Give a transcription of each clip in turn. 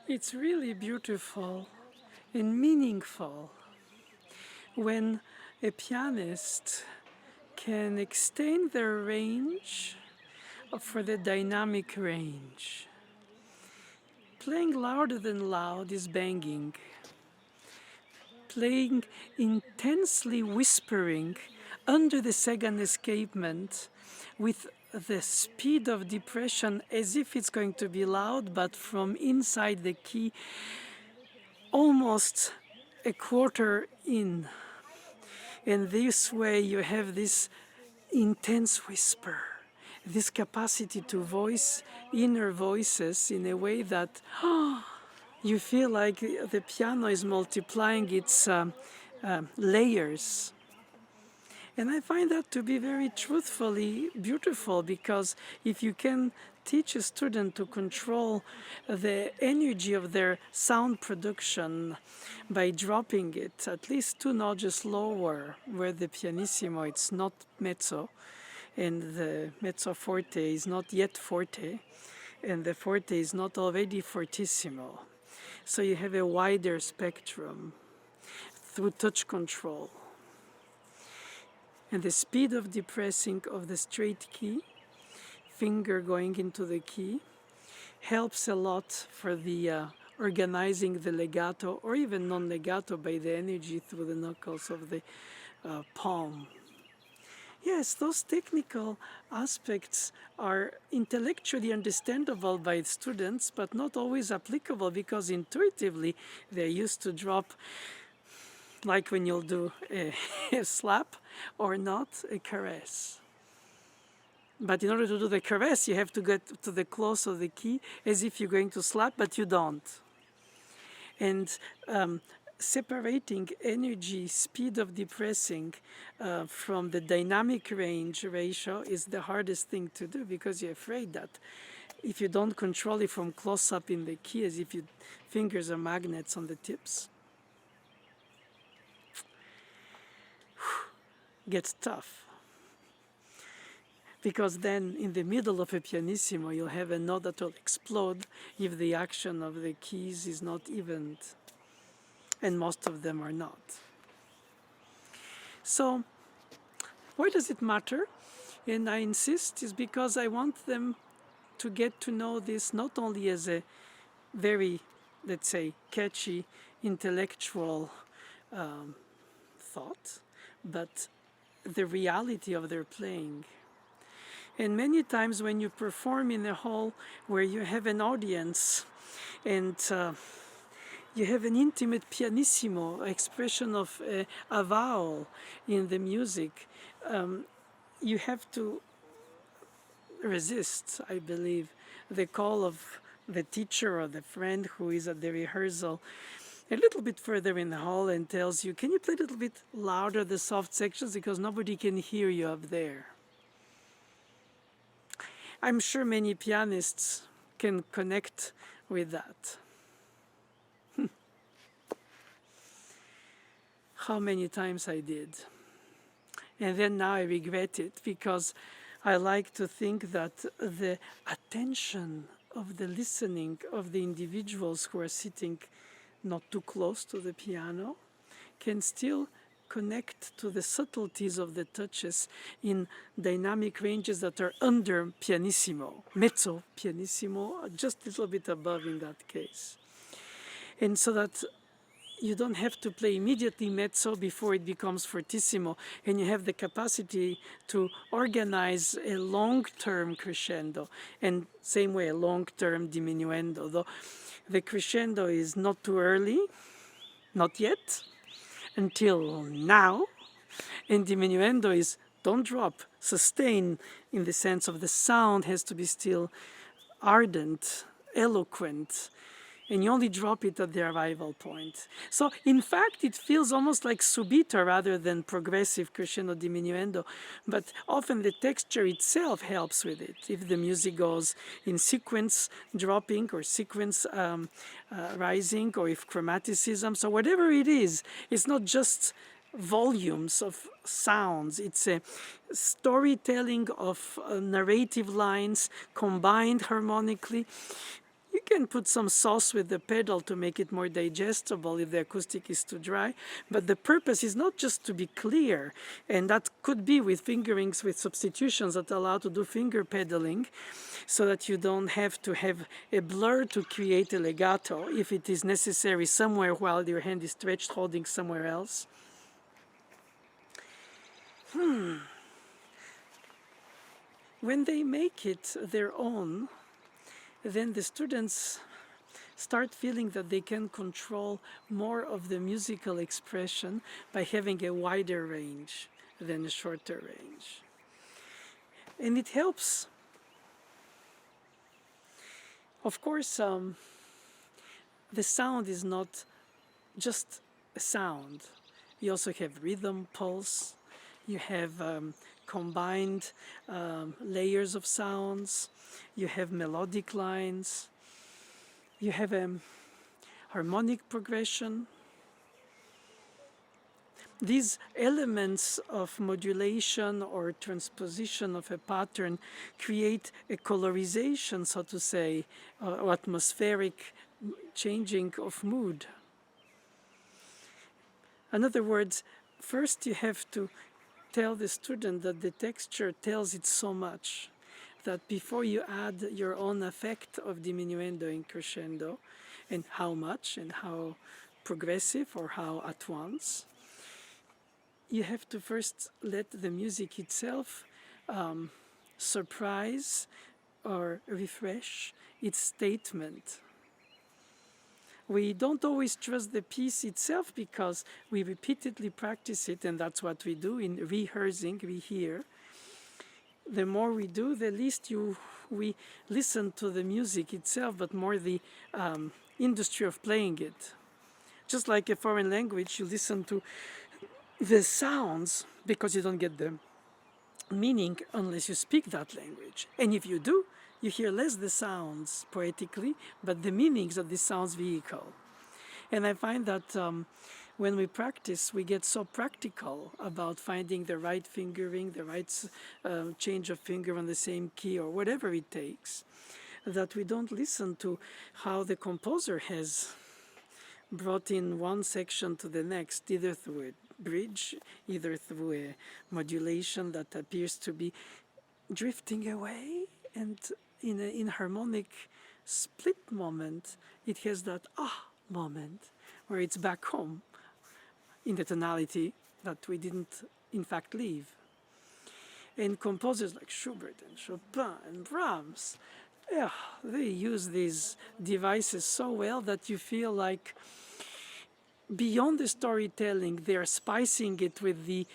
It's really beautiful and meaningful when a pianist can extend their range for the dynamic range. Playing louder than loud is banging. Playing intensely whispering under the second escapement with the speed of depression as if it's going to be loud, but from inside the key, almost a quarter in. And this way you have this intense whisper, this capacity to voice inner voices in a way that you feel like the piano is multiplying its layers. And I find that to be very truthfully beautiful, because if you can teach a student to control the energy of their sound production by dropping it at least 2 notches lower, where the pianissimo it's not mezzo and the mezzo forte is not yet forte and the forte is not already fortissimo. So you have a wider spectrum through touch control. And the speed of depressing of the straight key, finger going into the key, helps a lot for the organizing the legato or even non-legato by the energy through the knuckles of the palm. Yes, those technical aspects are intellectually understandable by students, but not always applicable, because intuitively they're used to drop, like when you'll do a slap or not, a caress. But in order to do the caress, you have to get to the close of the key as if you're going to slap, but you don't. And separating energy, speed of depressing from the dynamic range ratio is the hardest thing to do, because you're afraid that if you don't control it from close up in the key, as if your fingers are magnets on the tips, gets tough. Because then in the middle of a pianissimo you'll have a note that will explode if the action of the keys is not even, and most of them are not. So why does it matter? And I insist is because I want them to get to know this not only as a very, let's say, catchy intellectual thought, but the reality of their playing. And many times when you perform in a hall where you have an audience and you have an intimate pianissimo expression of avowal in the music, you have to resist, I believe, the call of the teacher or the friend who is at the rehearsal a little bit further in the hall and tells you, can you play a little bit louder the soft sections, because nobody can hear you up there. I'm sure many pianists can connect with that. How many times I did. And then now I regret it, because I like to think that the attention of the listening of the individuals who are sitting not too close to the piano can still connect to the subtleties of the touches in dynamic ranges that are under pianissimo, mezzo pianissimo, just a little bit above in that case. And so that you don't have to play immediately mezzo before it becomes fortissimo, and you have the capacity to organize a long-term crescendo, and same way a long-term diminuendo, though the crescendo is not too early, not yet, until now, and diminuendo is don't drop, sustain, in the sense of the sound has to be still ardent, eloquent, and you only drop it at the arrival point. So in fact it feels almost like subito rather than progressive crescendo diminuendo, but often the texture itself helps with it. If the music goes in sequence dropping or sequence rising, or if chromaticism, so whatever it is, it's not just volumes of sounds, it's a storytelling of narrative lines combined harmonically. can put some sauce with the pedal to make it more digestible if the acoustic is too dry, but the purpose is not just to be clear, and that could be with fingerings with substitutions that allow to do finger pedaling, so that you don't have to have a blur to create a legato if it is necessary somewhere while your hand is stretched holding somewhere else. When they make it their own, then the students start feeling that they can control more of the musical expression by having a wider range than a shorter range. And it helps. Of course, the sound is not just a sound. You also have rhythm, pulse. You have combined layers of sounds. You have melodic lines. You have a harmonic progression. These elements of modulation or transposition of a pattern create a colorization, so to say, or atmospheric changing of mood. In other words, first you have to tell the student that the texture tells it so much that before you add your own effect of diminuendo and crescendo, and how much and how progressive or how at once, you have to first let the music itself surprise or refresh its statement. We don't always trust the piece itself because we repeatedly practice it, and that's what we do in rehearsing, we hear. The more we do, the least we listen to the music itself, but more the industry of playing it. Just like a foreign language, you listen to the sounds because you don't get the meaning unless you speak that language. And if you do, you hear less the sounds poetically, but the meanings of the sounds vehicle. And I find that when we practice, we get so practical about finding the right fingering, the right change of finger on the same key or whatever it takes, that we don't listen to how the composer has brought in one section to the next, either through a bridge, either through a modulation that appears to be drifting away, and in harmonic split moment, it has that moment where it's back home in the tonality that we didn't in fact leave. And composers like Schubert and Chopin and Brahms, they use these devices so well that you feel like beyond the storytelling, they're spicing it with the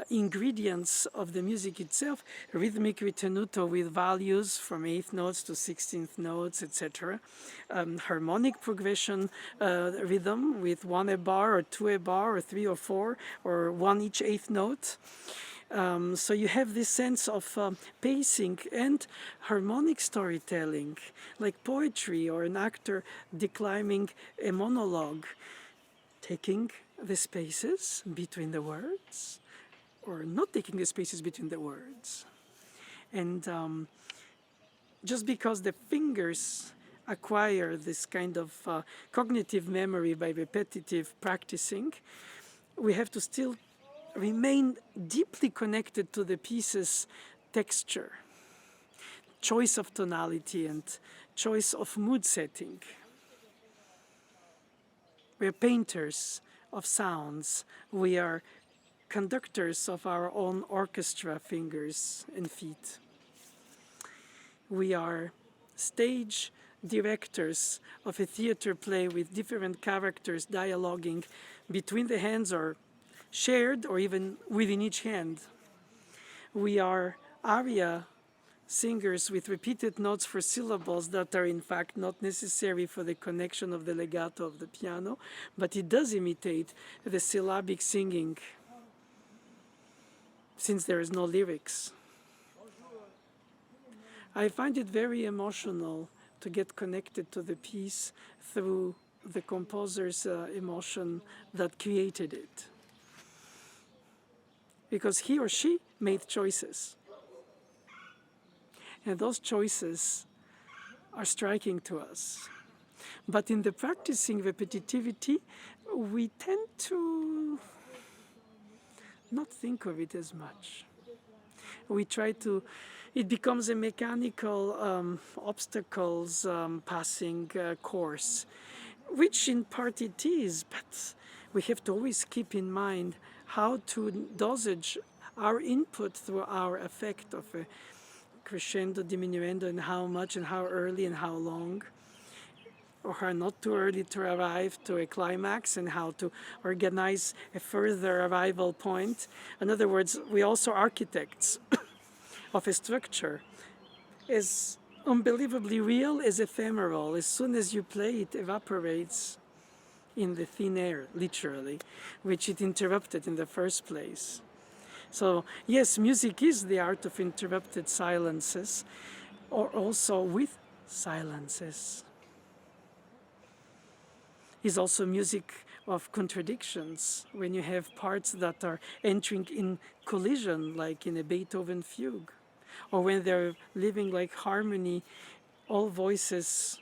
ingredients of the music itself, rhythmic ritenuto with values from 8th notes to 16th notes, etc. Harmonic progression rhythm with 1 a bar or 2 a bar or 3 or 4 or 1 each 8th note. So you have this sense of pacing and harmonic storytelling, like poetry or an actor declaiming a monologue, taking the spaces between the words or not taking the spaces between the words. And just because the fingers acquire this kind of cognitive memory by repetitive practicing, we have to still remain deeply connected to the piece's texture, choice of tonality, and choice of mood setting. We are painters of sounds. We are conductors of our own orchestra fingers and feet. We are stage directors of a theater play with different characters dialoguing between the hands or shared or even within each hand. We are aria singers with repeated notes for syllables that are in fact not necessary for the connection of the legato of the piano, but it does imitate the syllabic singing since there is no lyrics. I find it very emotional to get connected to the piece through the composer's emotion that created it, because he or she made choices. And those choices are striking to us. But in the practicing repetitivity, we tend to not think of it as much. We try to, it becomes a mechanical obstacles passing course, which in part it is, but we have to always keep in mind how to dosage our input through our effect of a crescendo, diminuendo, and how much and how early and how long, or how not too early to arrive to a climax, and how to organize a further arrival point. In other words, we also architects of a structure as unbelievably real as ephemeral. As soon as you play, it evaporates in the thin air, literally, which it interrupted in the first place. So yes, music is the art of interrupted silences, or also with silences. Is also music of contradictions, when you have parts that are entering in collision, like in a Beethoven fugue, or when they're living like harmony, all voices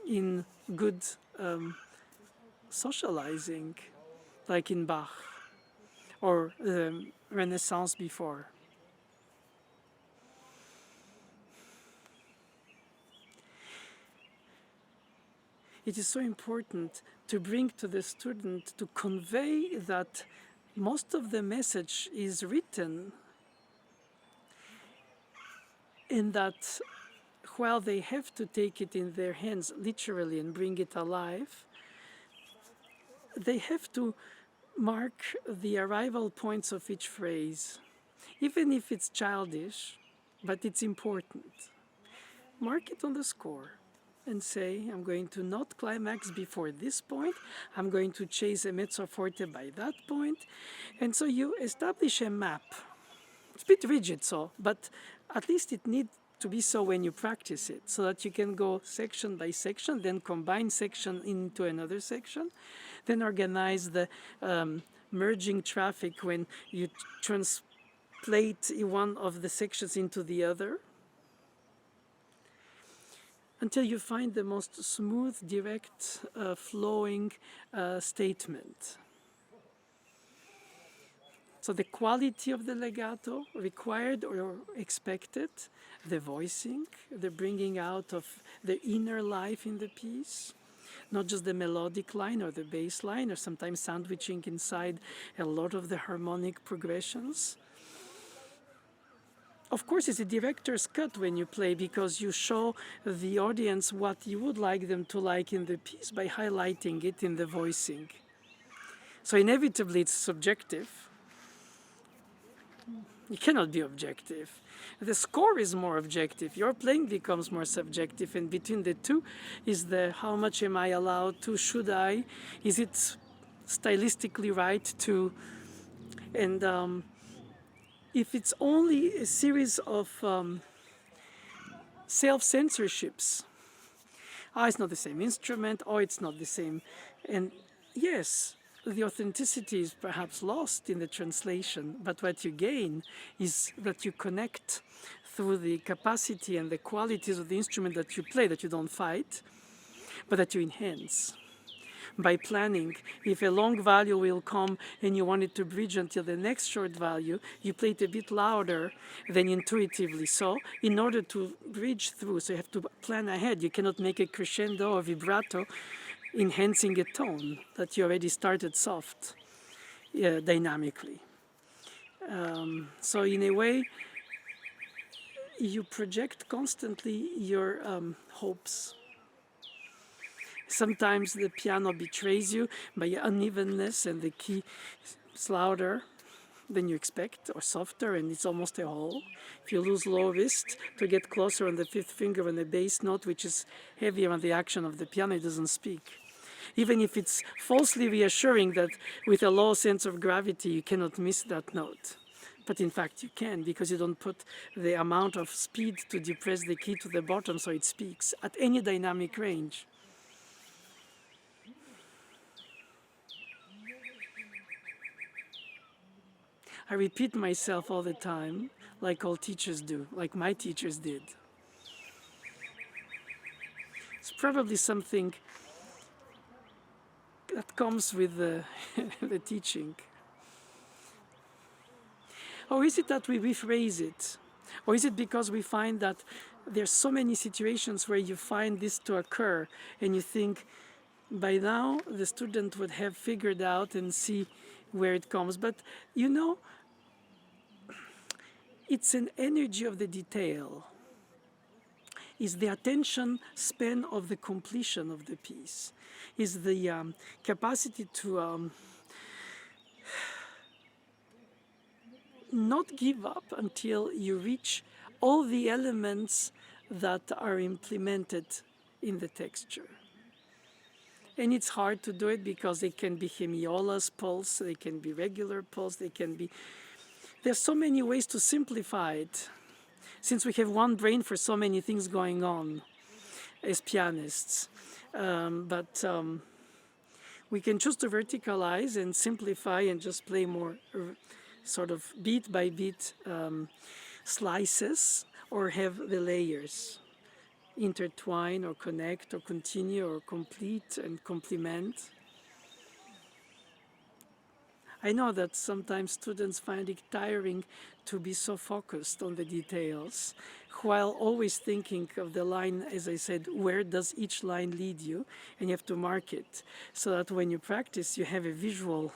in good socializing, like in Bach or the Renaissance before. It is so important to bring to the student, to convey that most of the message is written, and that while they have to take it in their hands literally and bring it alive, they have to mark the arrival points of each phrase, even if it's childish, but it's important. Mark it on the score and say, I'm going to not climax before this point, I'm going to chase a mezzo forte by that point. And so you establish a map. It's a bit rigid, so, but at least it needs to be so when you practice it, so that you can go section by section, then combine section into another section, then organize the merging traffic when you translate one of the sections into the other, until you find the most smooth, direct, flowing statement. So the quality of the legato, required or expected, the voicing, the bringing out of the inner life in the piece, not just the melodic line or the bass line, or sometimes sandwiching inside a lot of the harmonic progressions. Of course, it's a director's cut when you play, because you show the audience what you would like them to like in the piece by highlighting it in the voicing. So inevitably it's subjective. You cannot be objective. The score is more objective. Your playing becomes more subjective, and between the two is the how much am I allowed to, should I, is it stylistically right to, and if it's only a series of self-censorships, it's not the same instrument, it's not the same, and yes, the authenticity is perhaps lost in the translation, but what you gain is that you connect through the capacity and the qualities of the instrument that you play, that you don't fight, but that you enhance. By planning, if a long value will come and you want it to bridge until the next short value, you play it a bit louder than intuitively so, in order to bridge through. So you have to plan ahead. You cannot make a crescendo or vibrato enhancing a tone that you already started soft, dynamically. So in a way, you project constantly your hopes. Sometimes the piano betrays you by unevenness, and the key is louder than you expect, or softer, and it's almost a hole. If you lose low wrist to get closer on the fifth finger on the bass note, which is heavier on the action of the piano, it doesn't speak. Even if it's falsely reassuring that with a low sense of gravity you cannot miss that note. But in fact you can, because you don't put the amount of speed to depress the key to the bottom so it speaks at any dynamic range. I repeat myself all the time, like all teachers do, like my teachers did. It's probably something that comes with the, the teaching. Or is it that we rephrase it? Or is it because we find that there's so many situations where you find this to occur and you think by now the student would have figured out and see where it comes. But you know, it's an energy of the detail. Is the attention span of the completion of the piece. Is the capacity to not give up until you reach all the elements that are implemented in the texture. And it's hard to do it because they can be hemiolus pulse, they can be regular pulse, they can be... There's so many ways to simplify it, since we have one brain for so many things going on as pianists. But we can choose to verticalize and simplify and just play more sort of beat by beat slices, or have the layers intertwine or connect or continue or complete and complement. I know that sometimes students find it tiring to be so focused on the details, while always thinking of the line, as I said, where does each line lead you? And you have to mark it, so that when you practice, you have a visual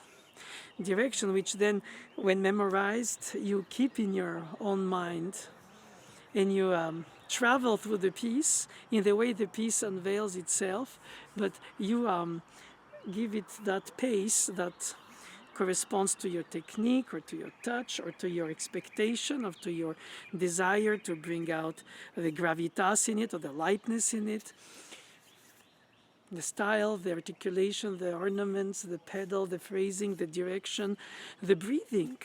direction, which then, when memorized, you keep in your own mind, and you travel through the piece in the way the piece unveils itself, but you give it that pace that corresponds to your technique or to your touch or to your expectation or to your desire to bring out the gravitas in it or the lightness in it, the style, the articulation, the ornaments, the pedal, the phrasing, the direction, the breathing.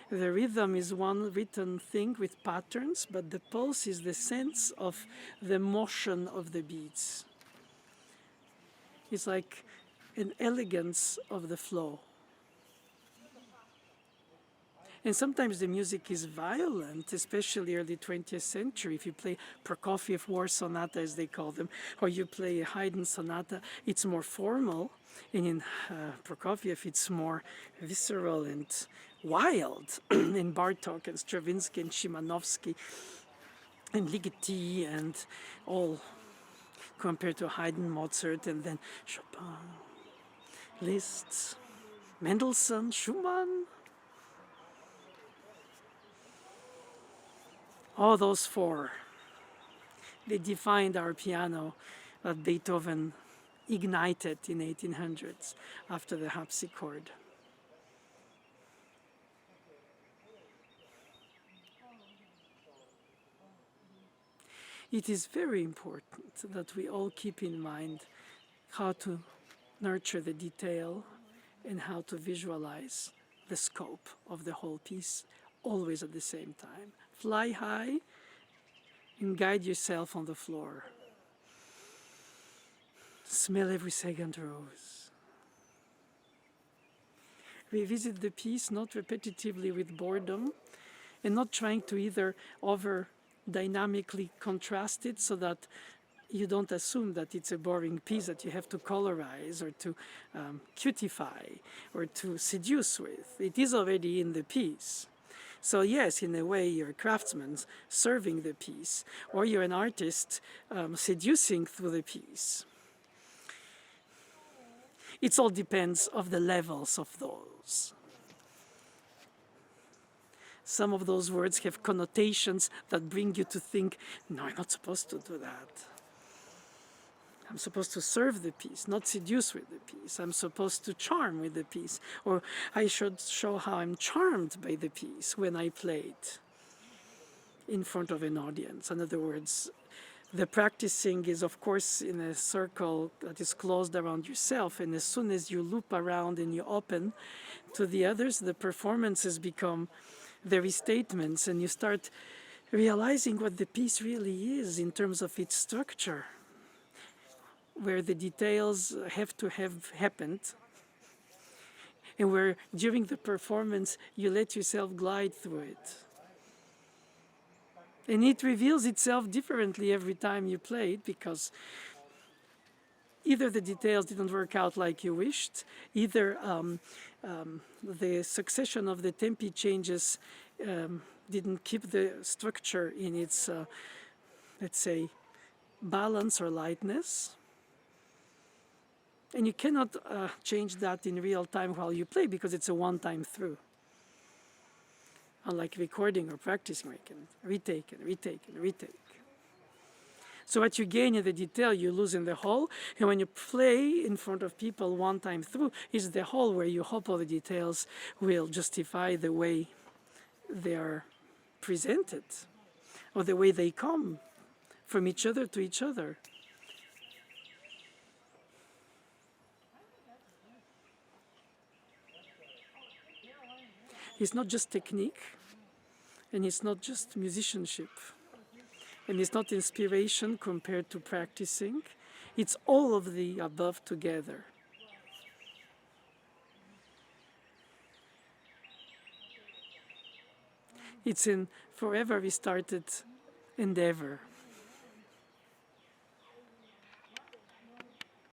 The rhythm is one written thing with patterns, but the pulse is the sense of the motion of the beats. It's like an elegance of the flow. And sometimes the music is violent, especially early 20th century. If you play Prokofiev War Sonata, as they call them, or you play a Haydn Sonata, it's more formal. And in Prokofiev, it's more visceral and wild. In Bartok and Stravinsky and Szymanowski and Ligeti and all compared to Haydn, Mozart, and then Chopin, Liszt, Mendelssohn, Schumann. All those four, they defined our piano that Beethoven ignited in 1800s after the harpsichord. It is very important that we all keep in mind how to nurture the detail and how to visualize the scope of the whole piece, always at the same time. Fly high and guide yourself on the floor. Smell every second rose. Revisit the piece not repetitively with boredom and not trying to either over dynamically contrast it so that you don't assume that it's a boring piece that you have to colorize or to cutify or to seduce with. It is already in the piece. So yes, in a way, you're a craftsman serving the piece, or you're an artist seducing through the piece. It all depends of the levels of those. Some of those words have connotations that bring you to think, no, I'm not supposed to do that. I'm supposed to serve the piece, not seduce with the piece. I'm supposed to charm with the piece. Or I should show how I'm charmed by the piece when I play it in front of an audience. In other words, the practicing is, of course, in a circle that is closed around yourself. And as soon as you loop around and you open to the others, the performances become the restatements, and you start realizing what the piece really is in terms of its structure, where the details have to have happened, and where during the performance you let yourself glide through it. And it reveals itself differently every time you play it, because either the details didn't work out like you wished, either the succession of the tempi changes didn't keep the structure in its, let's say, balance or lightness. And you cannot change that in real time while you play, because it's a one-time through. Unlike recording or practicing, where you can retake and retake and retake. So what you gain in the detail, you lose in the whole. And when you play in front of people one time through, is the whole where you hope all the details will justify the way they are presented, or the way they come from each other to each other. It's not just technique, and it's not just musicianship, and it's not inspiration compared to practicing. It's all of the above together. It's in forever restarted endeavor.